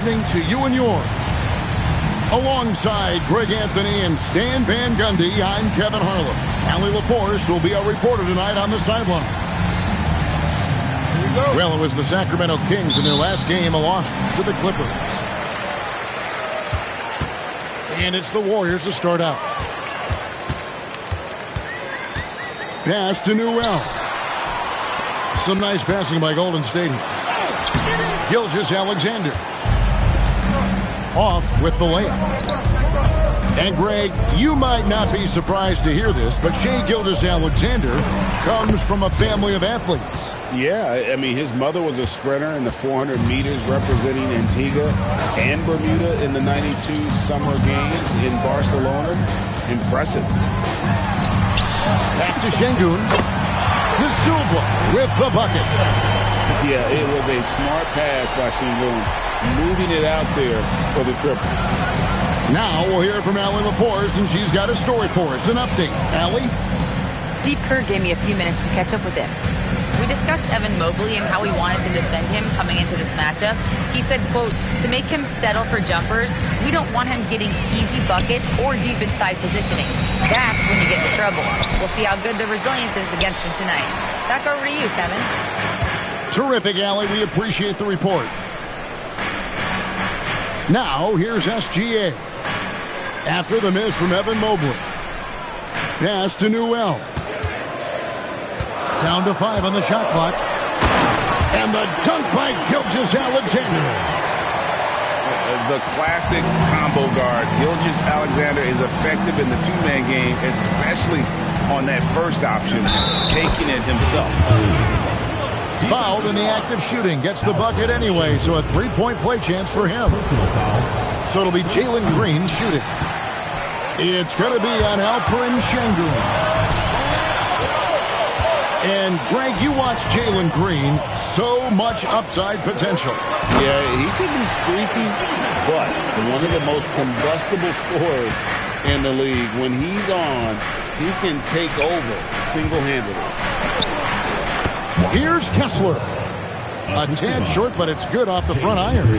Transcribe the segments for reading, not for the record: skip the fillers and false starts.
To you and yours. Alongside Greg Anthony and Stan Van Gundy, I'm Kevin Harlan. Allie LaForce will be our reporter tonight on the sideline. Well, it was the Sacramento Kings in their last game, a loss to the Clippers. And it's the Warriors to start out. Pass to Newell. Some nice passing by Golden State. Gilgeous-Alexander. Off with the layup. And Greg, you might not be surprised to hear this, but Shai Gilgeous-Alexander comes from a family of athletes. Yeah, I mean, his mother was a sprinter in the 400 meters representing Antigua and Bermuda in the 92 Summer Games in Barcelona. Impressive. Pass to Şengün. De Silva with the bucket. Yeah, it was a smart pass by Şengün, moving it out there for the triple. Now we'll hear from Allie LaForce, and she's got a story for us. An update. Allie? Steve Kerr gave me a few minutes to catch up with him. We discussed Evan Mobley and how we wanted to defend him coming into this matchup. He said, quote, to make him settle for jumpers, we don't want him getting easy buckets or deep inside positioning. That's when you get into trouble. We'll see how good the resilience is against him tonight. Back over to you, Kevin. Terrific, Allie. We appreciate the report. Now, here's SGA. After the miss from Evan Mobley. Pass to Newell. Down to 5 on the shot clock. And the dunk by Gilgeous-Alexander. The classic combo guard. Gilgeous-Alexander is effective in the two-man game, especially on that first option, taking it himself. Fouled in the act of shooting. Gets the bucket anyway, so a three-point play chance for him. So it'll be Jalen Green shooting. It's going to be on Alperen Şengün. And, Greg, you watch Jalen Green. So much upside potential. Yeah, he could be streaky, but one of the most combustible scorers in the league. When he's on, he can take over single-handedly. Here's Kessler. A tad short, but it's good off the front iron.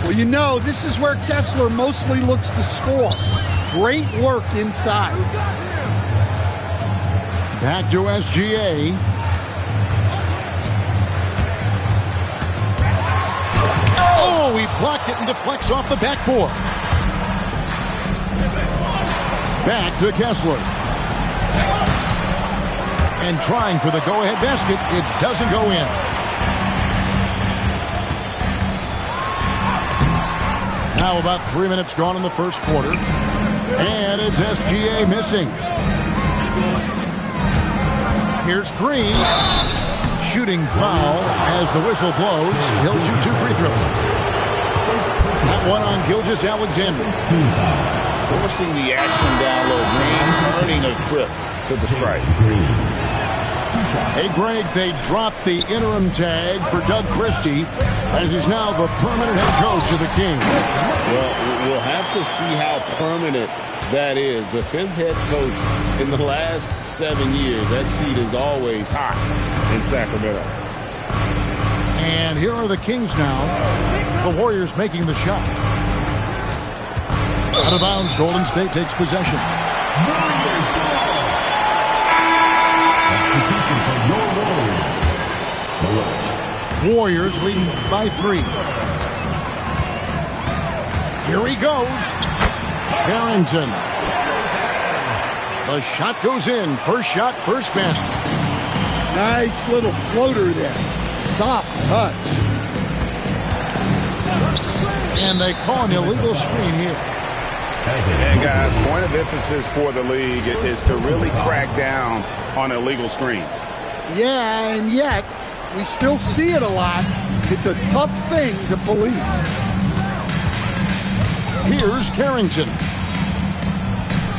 Well, you know, this is where Kessler mostly looks to score. Great work inside. Back to SGA. Oh, he blocked it and deflects off the backboard. Back to Kessler. And trying for the go-ahead basket. It doesn't go in. Now about 3 minutes gone in the first quarter. And it's SGA missing. Here's Green. Shooting foul as the whistle blows. He'll shoot 2 free throws. That one on Gilgeous-Alexander. Forcing the action down low. Green earning a trip to the strike. Hey, Greg, they dropped the interim tag for Doug Christie as he's now the permanent head coach of the Kings. Well, we'll have to see how permanent that is. The 5th head coach in the last 7 years. That seat is always hot in Sacramento. And here are the Kings now. The Warriors making the shot. Out of bounds, Golden State takes possession. Warriors leading by 3. Here he goes. Harrington. The shot goes in. First shot, first basket. Nice little floater there. Soft touch. And they call an illegal screen here. And guys, point of emphasis for the league is to really crack down on illegal screens. Yeah, and yet we still see it a lot. It's a tough thing to police. Here's Carrington.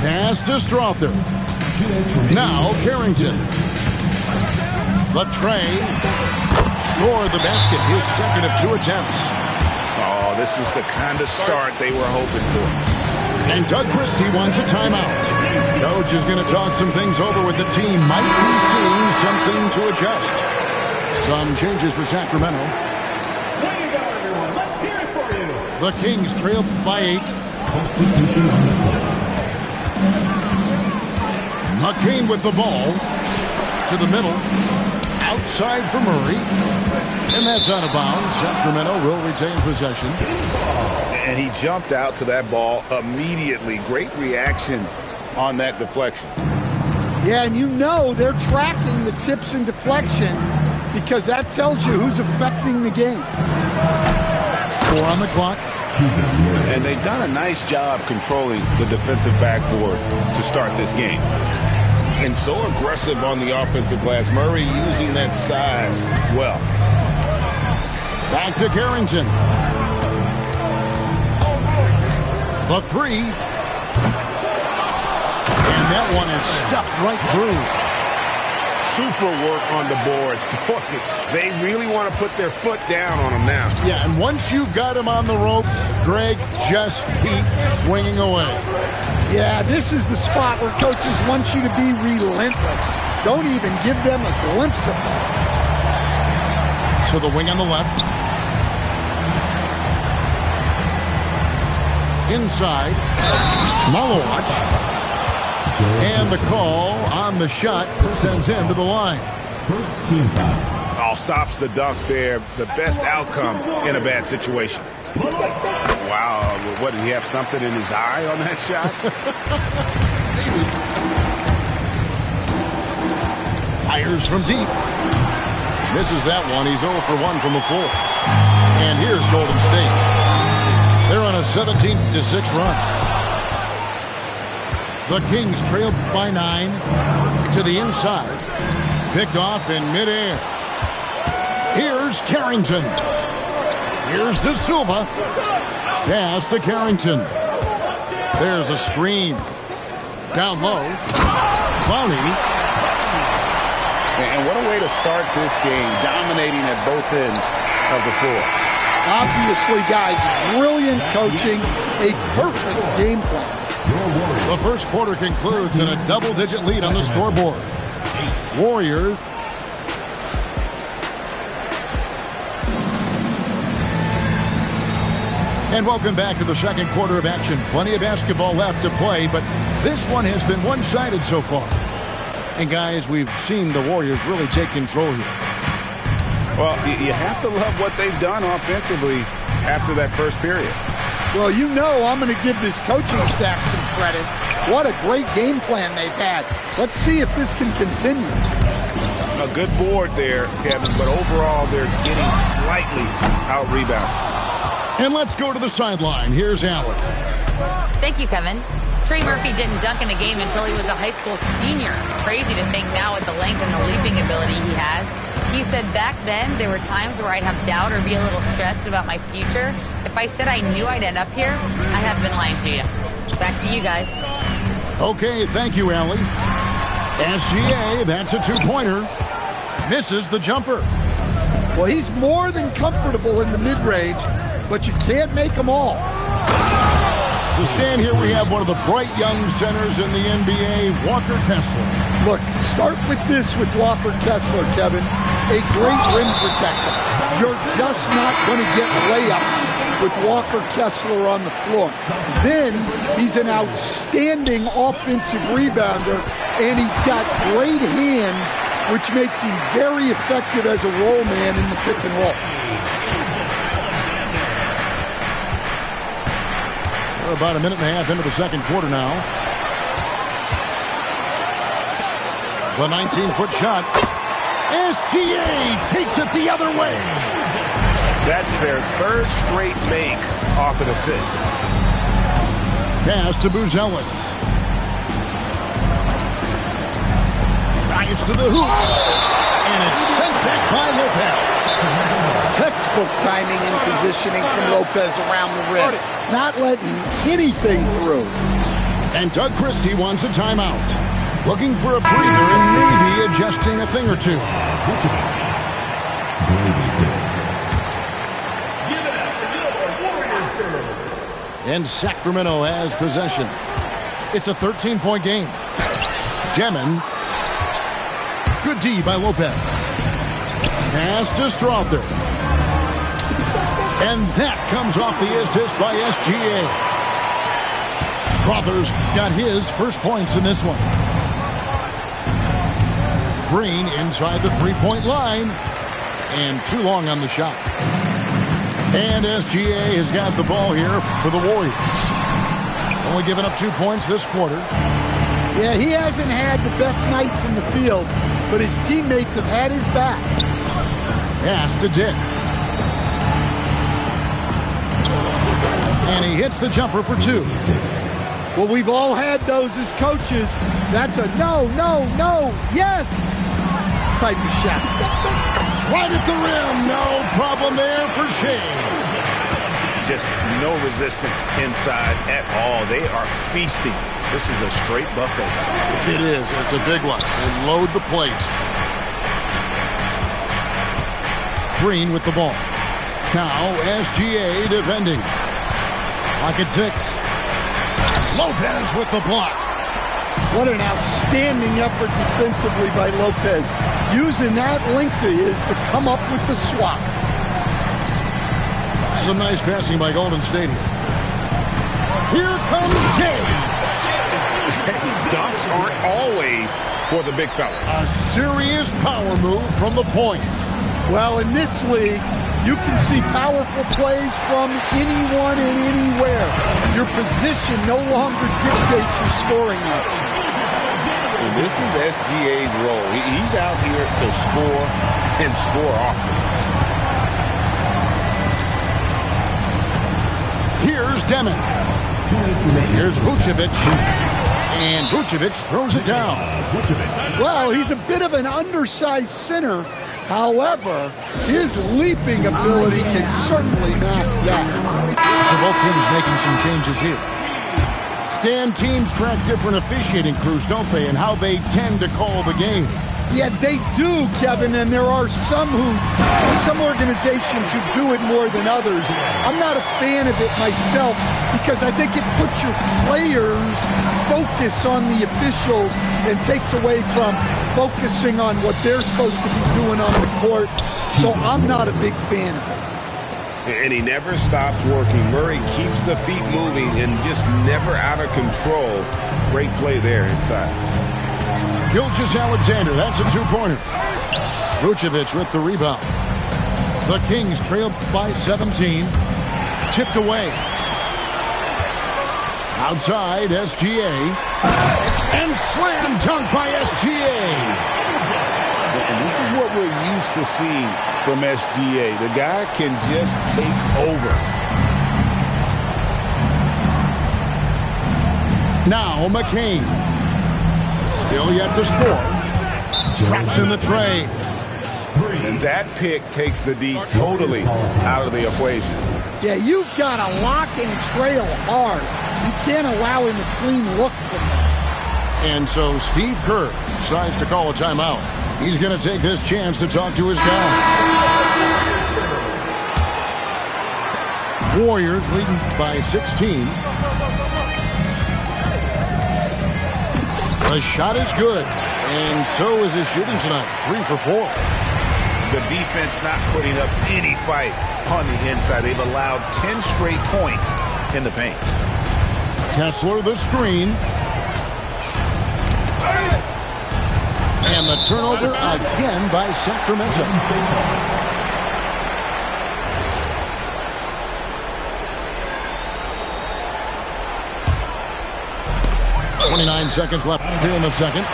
Pass to Strother. Now Carrington. The tray. Scored the basket. His second of 2 attempts. Oh, this is the kind of start they were hoping for. And Doug Christie wants a timeout. Coach is going to talk some things over with the team. Might be seeing something to adjust. Some changes for Sacramento. There you go, everyone. Let's hear it for you. The Kings trail by 8. McCain with the ball. To the middle. Outside for Murray. And that's out of bounds. Sacramento will retain possession. And he jumped out to that ball immediately. Great reaction on that deflection. Yeah, and you know they're tracking the tips and deflections because that tells you who's affecting the game. 4 on the clock. And they've done a nice job controlling the defensive backboard to start this game. And so aggressive on the offensive glass. Murray using that size well. Back to Carrington. The 3. And that one is stuffed right through. Super work on the boards. Boy, they really want to put their foot down on them now. Yeah, and once you've got him on the ropes, Greg, just keep swinging away. Yeah, this is the spot where coaches want you to be relentless. Don't even give them a glimpse of it. To the wing on the left. Inside. Malowatch. And the call on the shot that sends him to the line. First team foul. Oh, stops the dunk there. The best outcome in a bad situation. Wow. What, did he have something in his eye on that shot? Maybe. Fires from deep. Misses that one. He's 0 for 1 from the floor. And here's Golden State. They're on a 17-6 run. The Kings trailed by 9 to the inside. Picked off in midair. Here's Carrington. Here's De Silva. Pass to Carrington. There's a screen. Down low. Clowney. And what a way to start this game, dominating at both ends of the floor. Obviously, guys, brilliant coaching, a perfect game plan. The first quarter concludes in a double-digit lead on the scoreboard. Warriors. And welcome back to the second quarter of action. Plenty of basketball left to play, but this one has been one-sided so far. And guys, we've seen the Warriors really take control here. Well, you have to love what they've done offensively after that first period. Well, you know I'm going to give this coaching staff some credit. What a great game plan they've had. Let's see if this can continue. A good board there, Kevin, but overall they're getting slightly out-rebounded. And let's go to the sideline. Here's Allen. Thank you, Kevin. Trey Murphy didn't dunk in a game until he was a high school senior. Crazy to think now with the length and the leaping ability he has. He said back then there were times where I'd have doubt or be a little stressed about my future. If I said I knew I'd end up here, I have been lying to you. Back to you guys. Okay, thank you, Allie. SGA, that's a two-pointer. Misses the jumper. Well, he's more than comfortable in the mid-range, but you can't make them all. To stand here, we have one of the bright young centers in the NBA, Walker Kessler. Look, start with this with Walker Kessler, Kevin. A great rim protector. You're just not going to get layups with Walker Kessler on the floor. Then he's an outstanding offensive rebounder, and he's got great hands, which makes him very effective as a roll man in the pick and roll. We're about a minute and a half into the second quarter now. The 19-foot shot. SGA takes it the other way. That's their third straight make off an assist. Pass to Buzelis. Drives to the hoop. And it's sent back by Lopez. Textbook timing and positioning from Lopez around the rim. Not letting anything through. And Doug Christie wants a timeout. Looking for a breather and maybe adjusting a thing or two. And Sacramento has possession. It's a 13-point game. Demon. Good D by Lopez. Pass to Strother. And that comes off the assist by SGA. Crothers got his first points in this one. Green inside the three-point line. And too long on the shot. And SGA has got the ball here for the Warriors. Only giving up 2 points this quarter. Yeah, he hasn't had the best night from the field, but his teammates have had his back. Pass to Dick. And he hits the jumper for 2. Well, we've all had those as coaches. That's a no, no, no, yes type of shot. Right at the rim. No problem there for Shea. Just no resistance inside at all. They are feasting. This is a straight buffet. It is. It's a big one. And load the plate. Green with the ball. Now SGA defending. Pocket 6. Lopez with the block. What an outstanding effort defensively by Lopez. Using that length to come up with the swap. Some nice passing by Golden State here. Here comes Shea. Dunks aren't always for the big fellas. A serious power move from the point. Well, in this league, you can see powerful plays from anyone and anywhere. Your position no longer dictates your scoring rate. And this is SGA's role. He's out here to score and score often. Here's Demon. Here's Vucevic. And Vucevic throws it down. Well, he's a bit of an undersized center. However, his leaping ability can certainly mask that. So both teams making some changes here. Stan, teams track different officiating crews, don't they, and how they tend to call the game. Yeah, they do, Kevin, and there are some organizations who do it more than others. I'm not a fan of it myself because I think it puts your players' focus on the officials and takes away from focusing on what they're supposed to be doing on the court. So I'm not a big fan of it. And he never stops working. Murray keeps the feet moving and just never out of control. Great play there inside. Gilgeous-Alexander, that's a two-pointer. Vucevic with the rebound. The Kings trail by 17. Tipped away. Outside, SGA. And slam dunk by SGA. And this is what we're used to seeing from SGA. The guy can just take over. Now McCain. Still yet to score. Drops in the tray. And that pick takes the D totally out of the equation. Yeah, you've got to lock and trail hard. You can't allow him a clean look from that. And so Steve Kerr decides to call a timeout. He's going to take this chance to talk to his guys. Warriors leading by 16. The shot is good, and so is his shooting tonight. 3 for 4. The defense not putting up any fight on the inside. They've allowed 10 straight points in the paint. Kessler the screen. And the turnover again by Sacramento. .29 seconds left here in the second.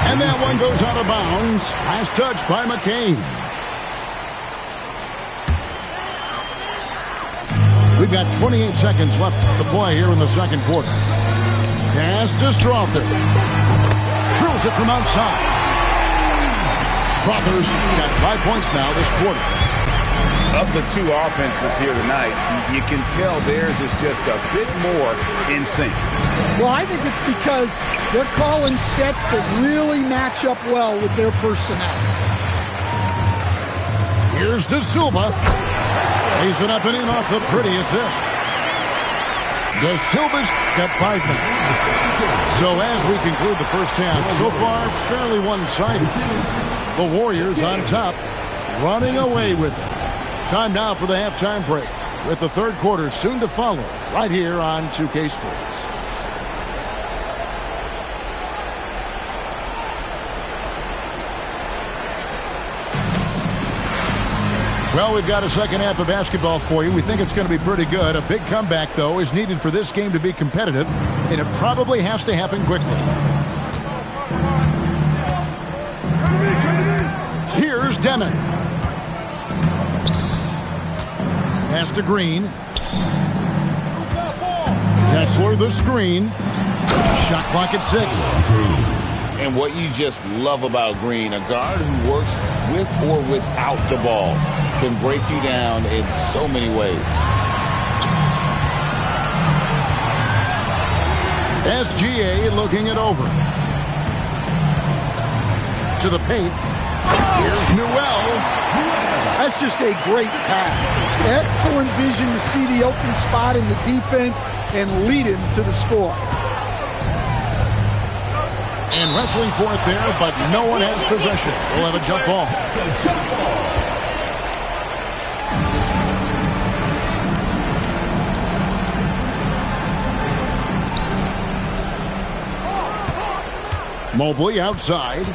And that one goes out of bounds. Last touch by McCain. We've got 28 seconds left to play here in the second quarter. Pass to Strother. Drills it from outside. Crothers got 5 points now this quarter. Of the two offenses here tonight, you can tell theirs is just a bit more in sync. Well, I think it's because they're calling sets that really match up well with their personnel. Here's De Silva. Lays it up and in off the pretty assist. De Silva's got 5 minutes. So as we conclude the first half, so far fairly one-sided. The Warriors on top, running away with it. Time now for the halftime break, with the third quarter soon to follow, right here on 2K Sports. Well, we've got a second half of basketball for you. We think it's going to be pretty good. A big comeback, though, is needed for this game to be competitive, and it probably has to happen quickly. Here's Demon. Pass to Green. Kessler the screen. Shot clock at 6. And what you just love about Green, a guard who works with or without the ball, can break you down in so many ways. SGA looking it over. To the paint. Here's Newell. That's just a great pass. Excellent vision to see the open spot in the defense and lead him to the score. And wrestling for it there, but no one has possession. We'll have a jump ball. Mobley outside.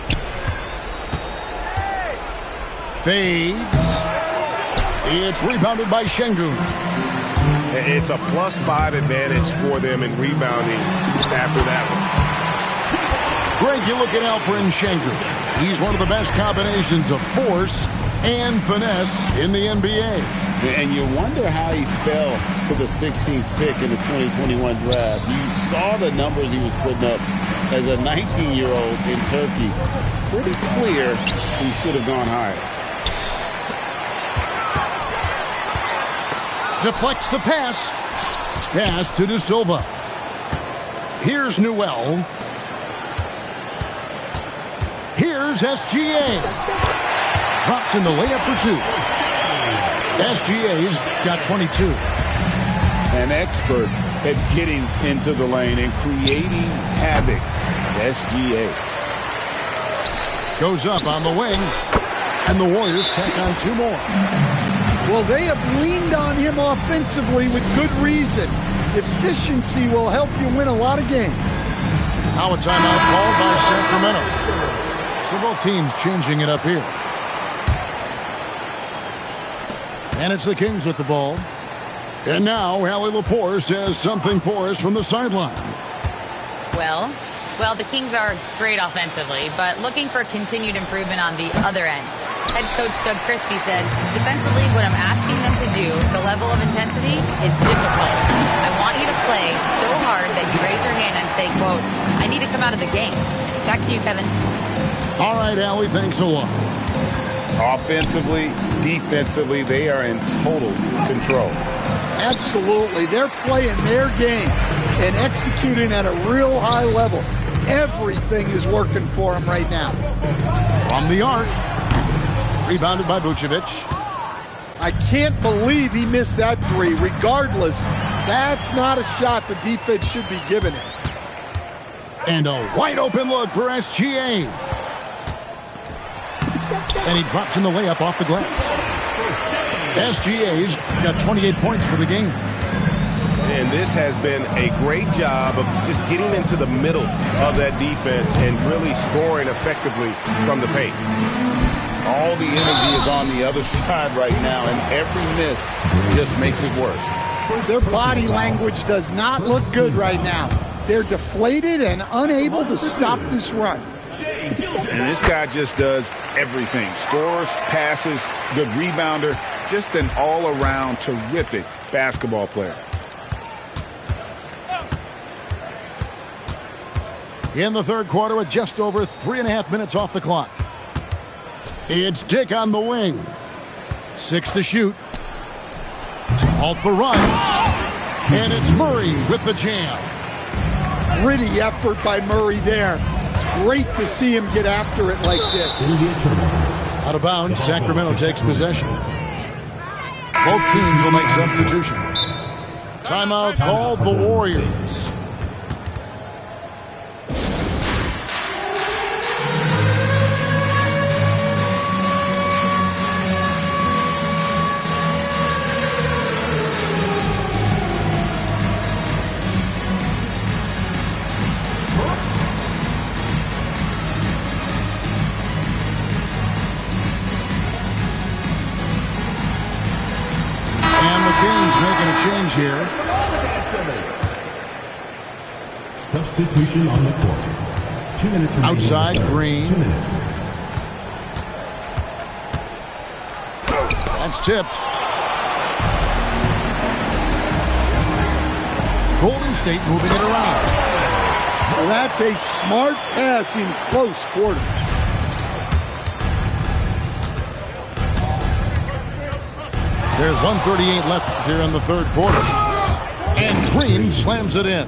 Fades. It's rebounded by Şengün. It's a +5 advantage for them in rebounding after that one. Greg, you look at Alperen Şengün. He's one of the best combinations of force and finesse in the NBA. And you wonder how he fell to the 16th pick in the 2021 draft. You saw the numbers he was putting up as a 19-year-old in Turkey. Pretty clear he should have gone higher. Deflects the pass. Pass to De Silva. Here's Newell. Here's SGA. Drops in the layup for 2. SGA's got 22. An expert at getting into the lane and creating havoc. SGA. Goes up on the wing. And the Warriors take on 2 more. Well, they have leaned on him offensively with good reason. Efficiency will help you win a lot of games. Now a timeout called by Sacramento. So both teams changing it up here. And it's the Kings with the ball. And now Allie Lepore says something for us from the sideline. Well, the Kings are great offensively, but looking for continued improvement on the other end. Head coach Doug Christie said, defensively, what I'm asking them to do, the level of intensity, is difficult. I want you to play so hard that you raise your hand and say, quote, I need to come out of the game. Back to you, Kevin. All right, Allie, thanks a lot. Offensively, defensively, they are in total control. Absolutely. They're playing their game and executing at a real high level. Everything is working for them right now. From the arc. Rebounded by Vucevic. I can't believe he missed that 3. Regardless, that's not a shot the defense should be giving him. And a wide open look for SGA. And he drops in the layup off the glass. SGA's got 28 points for the game. And this has been a great job of just getting into the middle of that defense and really scoring effectively from the paint. All the energy is on the other side right now, and every miss just makes it worse. Their body language does not look good right now. They're deflated and unable to stop this run. And this guy just does everything. Scores, passes, good rebounder, just an all-around terrific basketball player. In the third quarter with just over 3.5 minutes off the clock. It's Dick on the wing. 6 to shoot. To halt the run. And it's Murray with the jam. Gritty effort by Murray there. It's great to see him get after it like this. Out of bounds, Sacramento takes possession. Both teams will make substitutions. Timeout called the Warriors. change here. Substitution on the court. 2 minutes remaining. Outside, Green. 2 minutes. That's tipped. Golden State moving it around. Well, that's a smart pass in close quarters. There's 1:38 left here in the third quarter. And Green slams it in.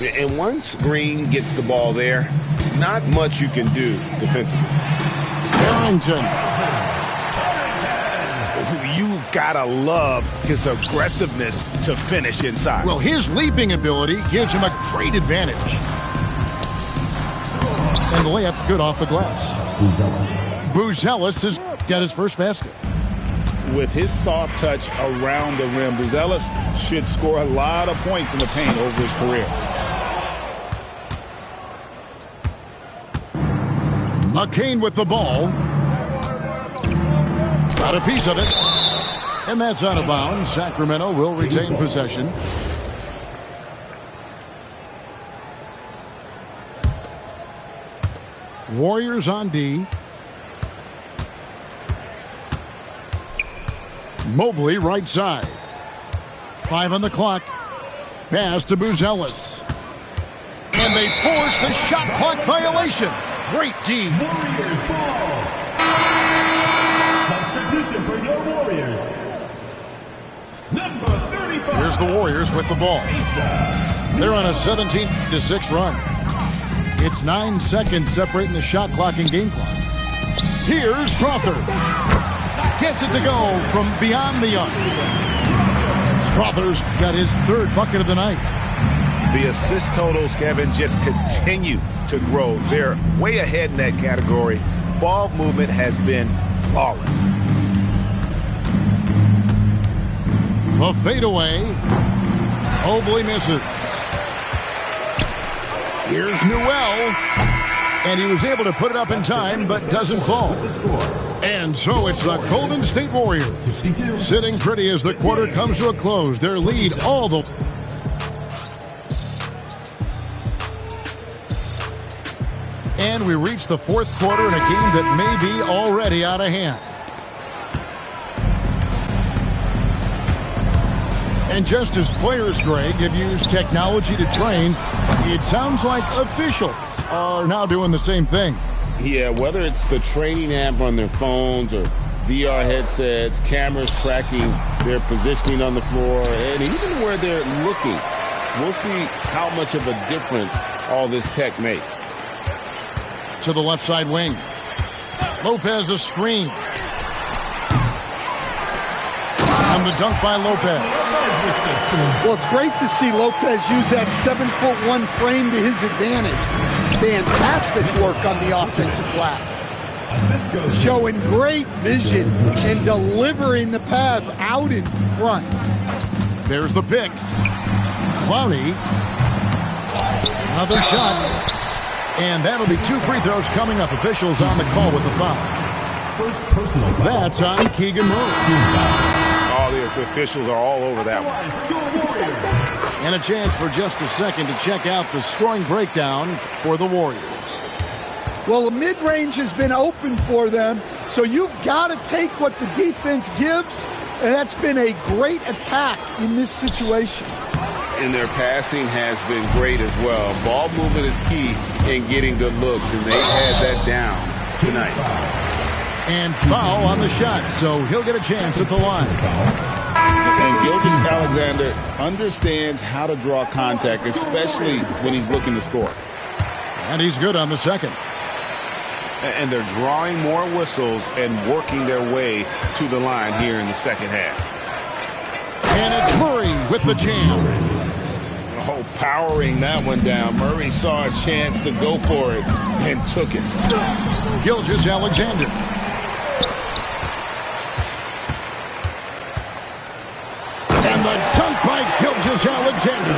And once Green gets the ball there, not much you can do defensively. Harrington. You've got to love his aggressiveness to finish inside. Well, his leaping ability gives him a great advantage. And the layup's good off the glass. Buzelis has got his first basket. With his soft touch around the rim, Buzelis should score a lot of points in the paint over his career. McCain with the ball. Got a piece of it. And that's out of bounds. Sacramento will retain possession. Warriors on D. Mobley right side. 5 on the clock. Pass to Buzelis. And they force the shot clock violation. Great D. Warriors ball. Substitution for your Warriors. Number 35. Here's the Warriors with the ball. They're on a 17-6 run. It's 9 seconds separating the shot clock and game clock. Here's Crawford. Gets it to go from beyond the arc. Crawford's got his third bucket of the night. The assist totals, Kevin, just continue to grow. They're way ahead in that category. Ball movement has been flawless. A fadeaway. Mobley misses. Here's Newell. And he was able to put it up in time, but doesn't fall. And so it's the Golden State Warriors sitting pretty as the quarter comes to a close. Their lead all the... And we reach the fourth quarter in a game that may be already out of hand. And just as players, Greg, have used technology to train, it sounds like officials are now doing the same thing. Yeah, whether it's the training app on their phones or VR headsets, cameras tracking their positioning on the floor, and even where they're looking, we'll see how much of a difference all this tech makes. To the left side wing. Lopez a screen. And the dunk by Lopez. Well, it's great to see Lopez use that 7'1" frame to his advantage. Fantastic work on the offensive glass. Showing great vision and delivering the pass out in front. There's the pick. Clowney. Another shot. And that'll be 2 free throws coming up. Officials on the call with the foul. That's on Keegan Murray. All the officials are all over that one. And a chance for just a second to check out the scoring breakdown for the Warriors. Well, the mid-range has been open for them, so you've got to take what the defense gives, and that's been a great attack in this situation. And their passing has been great as well. Ball movement is key in getting good looks, and they had that down tonight. And foul on the shot, so he'll get a chance at the line. And Gilgeous-Alexander understands how to draw contact, especially when he's looking to score. And he's good on the second. And they're drawing more whistles and working their way to the line here in the second half. And it's Murray with the jam. Oh, powering that one down. Murray saw a chance to go for it and took it. Gilgeous-Alexander. And the dunk by Gilgeous-Alexander.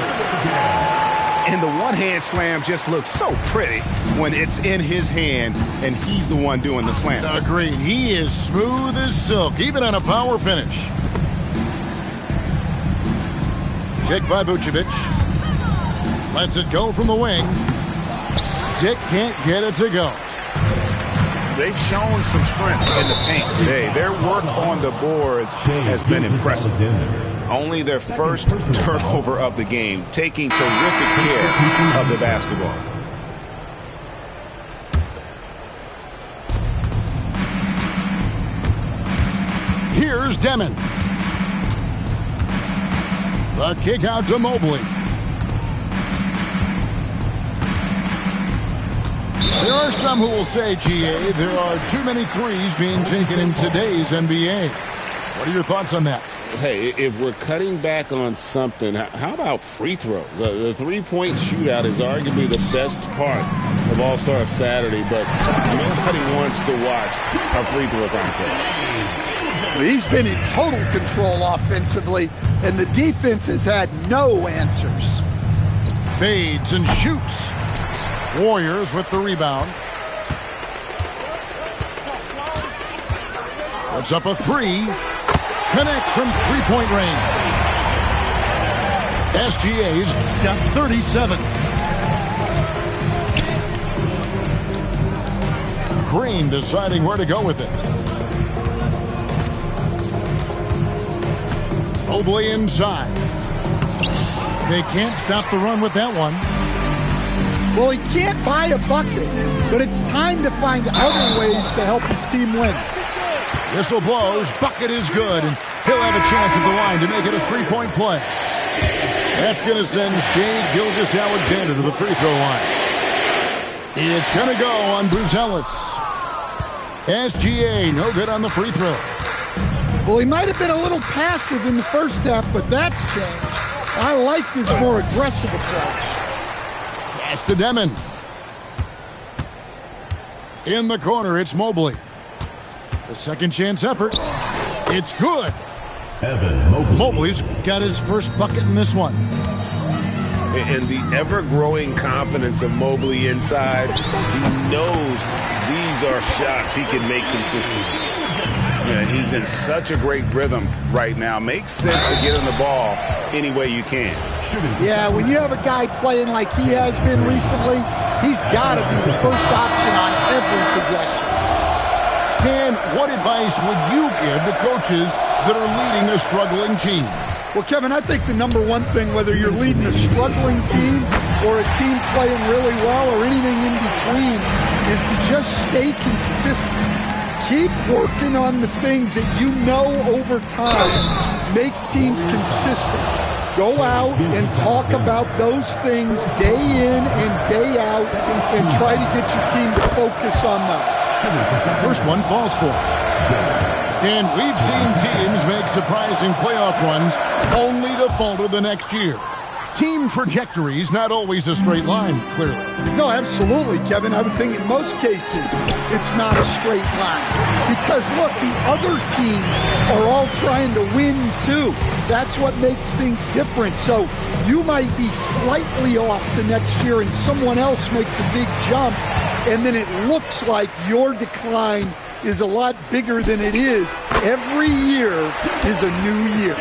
And the one-hand slam just looks so pretty when it's in his hand and he's the one doing the slam. Agreed. He is smooth as silk, even on a power finish. Kick by Vucevic. Lets it go from the wing. Dick can't get it to go. They've shown some strength in the paint today. Their work on the boards has been impressive. Only their first turnover of the game, taking terrific care of the basketball. Here's Demon. The kick out to Mobley. There are some who will say, GA, there are too many threes being taken in today's NBA. What are your thoughts on that? Hey, if we're cutting back on something, how about free throws? The three-point shootout is arguably the best part of All-Star Saturday, but nobody wants to watch a free throw contest. He's been in total control offensively, and the defense has had no answers. Fades and shoots. Warriors with the rebound. Puts up a three. Connects from three-point range. SGA's got 37. Green deciding where to go with it. Mobley inside. They can't stop the run with that one. Well, he can't buy a bucket, but it's time to find other ways to help his team win. Whistle blows, bucket is good, and he'll have a chance at the line to make it a three-point play. That's going to send Shai Gilgeous-Alexander to the free throw line. It's going to go on Buzelis. SGA, no good on the free throw. Well, he might have been a little passive in the first half, but that's changed. I like his more aggressive approach. Pass to Demon. In the corner, it's Mobley. The second chance effort. It's good. Evan Mobley. Mobley's got his first bucket in this one. And the ever-growing confidence of Mobley inside, he knows these are shots he can make consistently. Yeah, he's in such a great rhythm right now. Makes sense to get him the ball any way you can. Yeah, when you have a guy playing like he has been recently, he's got to be the first option on every possession. Stan, what advice would you give to coaches that are leading a struggling team? Well, Kevin, I think the number one thing, whether you're leading a struggling team or a team playing really well or anything in between, is to just stay consistent. Keep working on the things that you know over time make teams consistent. Go out and talk about those things day in and day out and try to get your team to focus on them. First one falls for. Stan, we've seen teams make surprising playoff runs only to falter the next year. Team trajectory's not always a straight line, clearly. No, absolutely, Kevin. I would think in most cases it's not a straight line. Because, look, the other teams are all trying to win, too. That's what makes things different. So you might be slightly off the next year and someone else makes a big jump, and then it looks like your decline is a lot bigger than it is. Every year is a new year.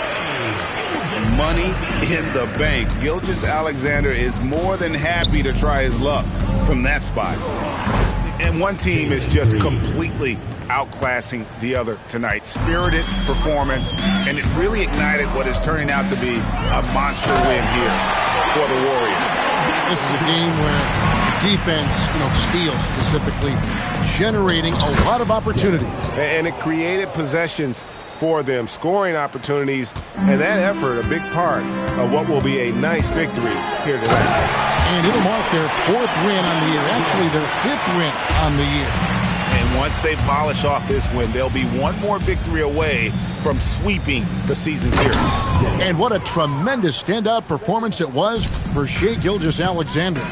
Money in the bank. Gilgeous-Alexander is more than happy to try his luck from that spot. And one team is just completely outclassing the other tonight. Spirited performance, and it really ignited what is turning out to be a monster win here for the Warriors. This is a game where defense, steals specifically, generating a lot of opportunities. And it created possessions for them, scoring opportunities, and that effort a big part of what will be a nice victory here tonight. And it'll mark their fourth win on the year, actually their fifth win on the year. And once they polish off this win, they'll be one more victory away from sweeping the season series. And what a tremendous standout performance it was for Shai Gilgeous-Alexander.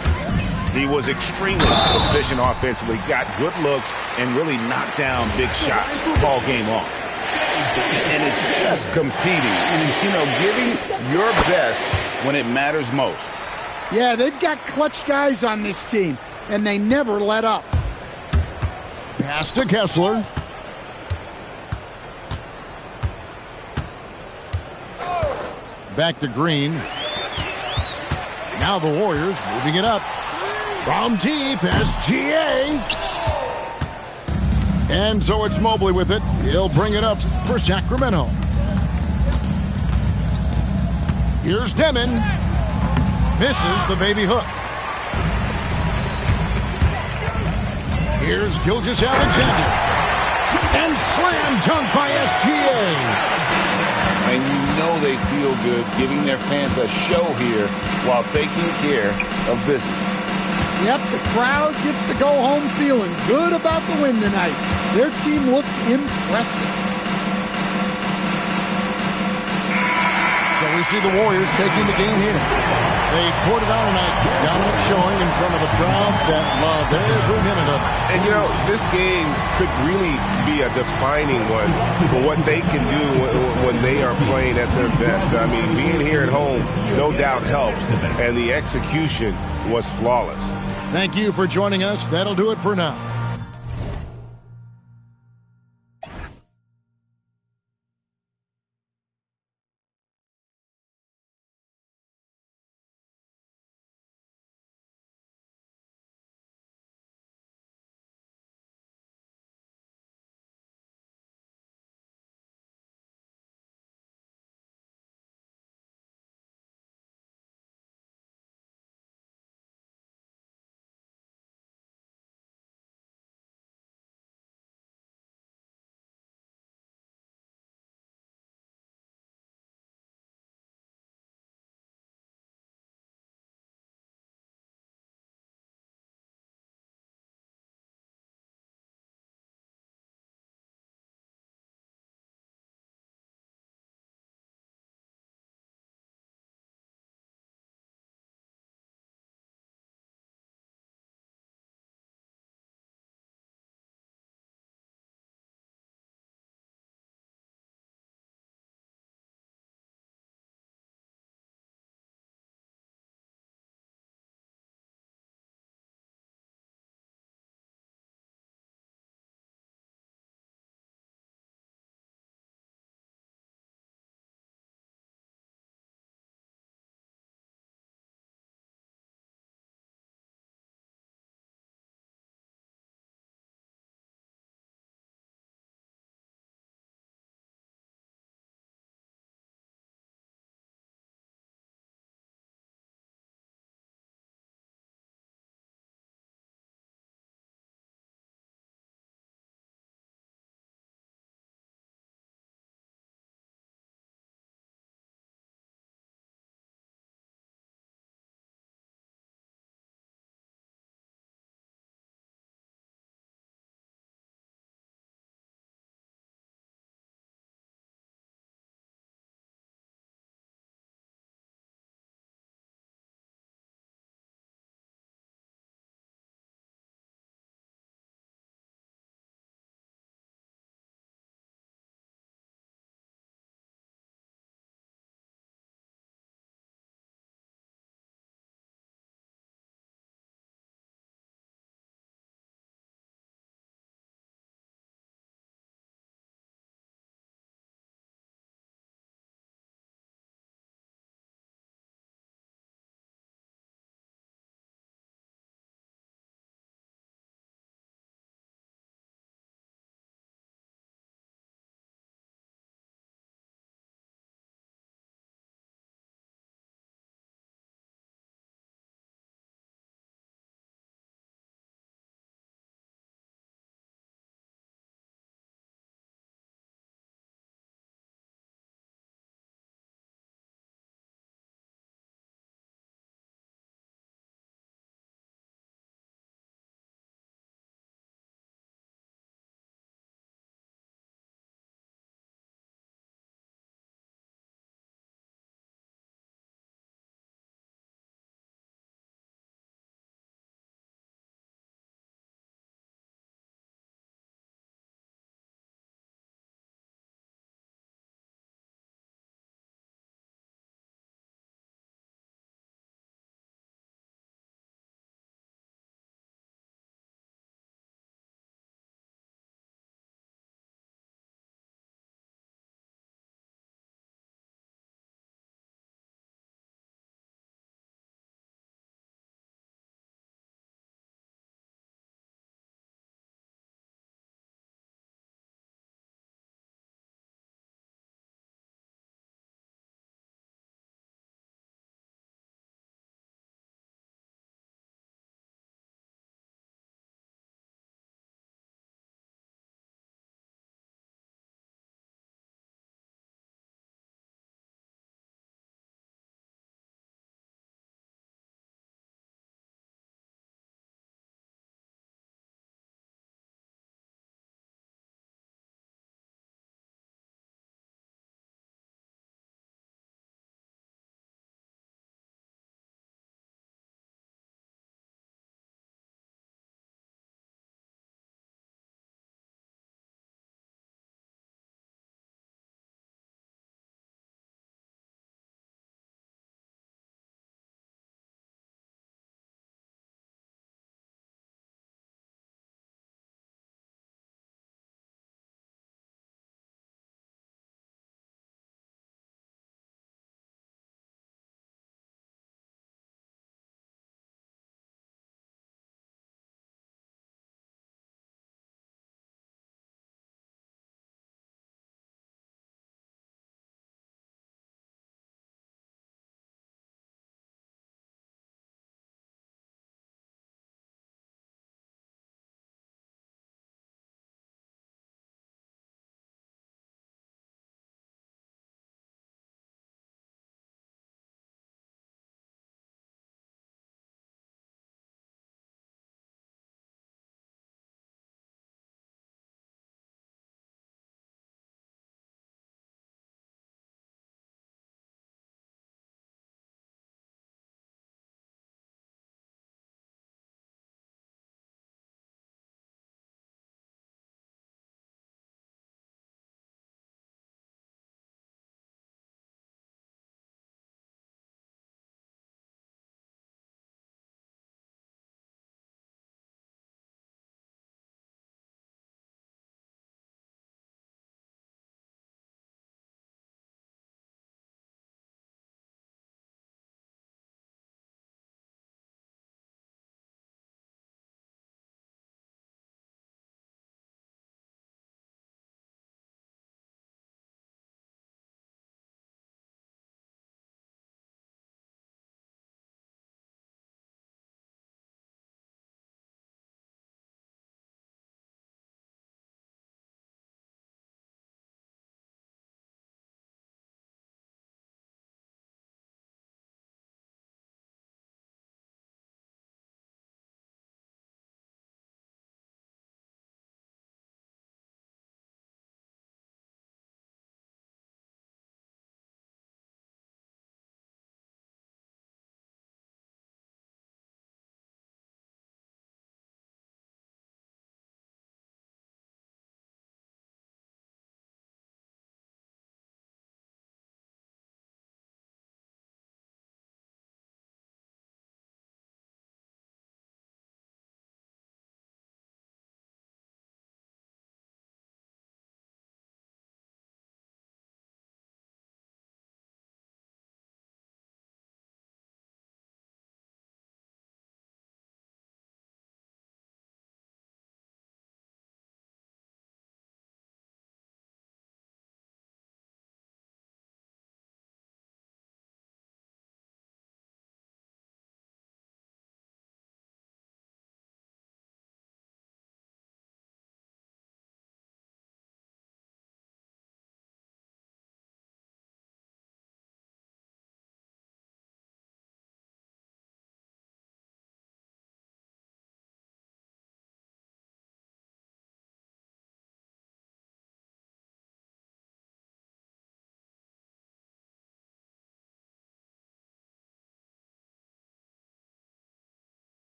He was extremely efficient offensively, got good looks, and really knocked down big shots all game long. And it's just competing and, giving your best when it matters most. Yeah, they've got clutch guys on this team, and they never let up. Pass to Kessler. Back to Green. Now the Warriors moving it up. From deep, SGA. And so it's Mobley with it. He'll bring it up for Sacramento. Here's Demon. Misses the baby hook. Here's Gilgeous-Alexander. And slam dunk by SGA. And you know they feel good giving their fans a show here while taking care of business. Yep, the crowd gets to go home feeling good about the win tonight. Their team looked impressive. So we see the Warriors taking the game here. They poured it on tonight. Dominant showing in front of a crowd that loves every minute of it. And, you know, this game could really be a defining one for what they can do when they are playing at their best. I mean, being here at home no doubt helps, and the execution was flawless. Thank you for joining us. That'll do it for now.